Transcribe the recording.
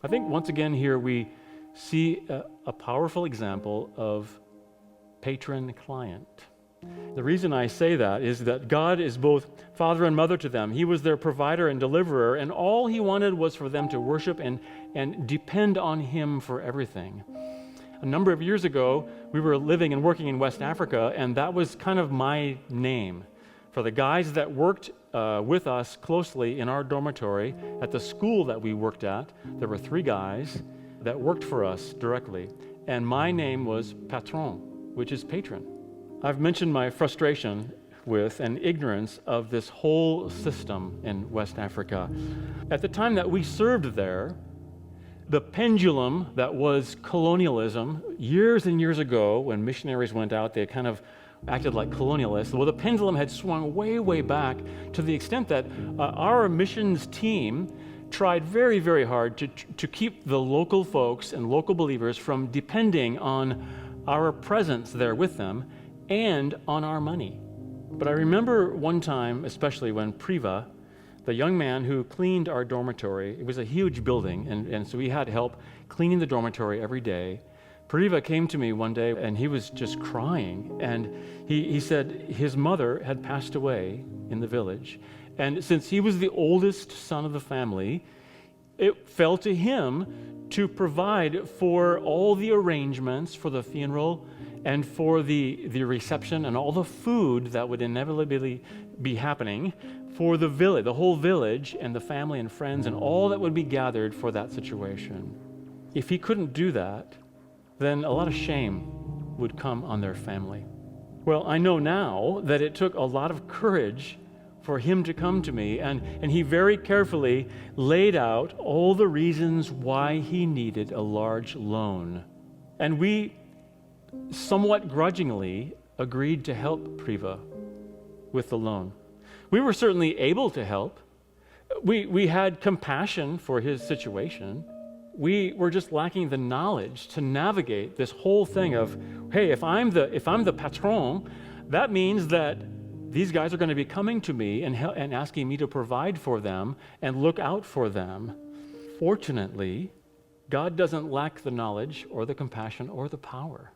I think once again here we see a powerful example of patron-client. The reason I say that is that God is both father and mother to them. He was their provider and deliverer, and all he wanted was for them to worship and depend on him for everything. A number of years ago, we were living and working in West Africa, and that was kind of my name. For the guys that worked with us closely in our dormitory at the school that we worked at, there were 3 guys that worked for us directly, and my name was Patron, which is patron. I've mentioned my frustration with and ignorance of this whole system in West Africa. At the time that we served there, the pendulum that was colonialism, years and years ago when missionaries went out, they kind of acted like colonialists. Well, the pendulum had swung way, way back to the extent that our missions team tried very, very hard to keep the local folks and local believers from depending on our presence there with them and on our money. But I remember one time, especially when Priva, the young man who cleaned our dormitory, it was a huge building, and so he had help cleaning the dormitory every day. Priva came to me one day, and he was just crying, and he said his mother had passed away in the village, and since he was the oldest son of the family, it fell to him to provide for all the arrangements for the funeral and for the reception and all the food that would inevitably be happening for the village, the whole village and the family and friends and all that would be gathered for that situation. If he couldn't do that, then a lot of shame would come on their family. Well, I know now that it took a lot of courage for him to come to me, and he very carefully laid out all the reasons why he needed a large loan. And we somewhat grudgingly agreed to help Priva with the loan. We were certainly able to help. We had compassion for his situation. We were just lacking the knowledge to navigate this whole thing of, hey, if I'm the patron, that means that these guys are going to be coming to me and asking me to provide for them and look out for them. Fortunately, God doesn't lack the knowledge or the compassion or the power.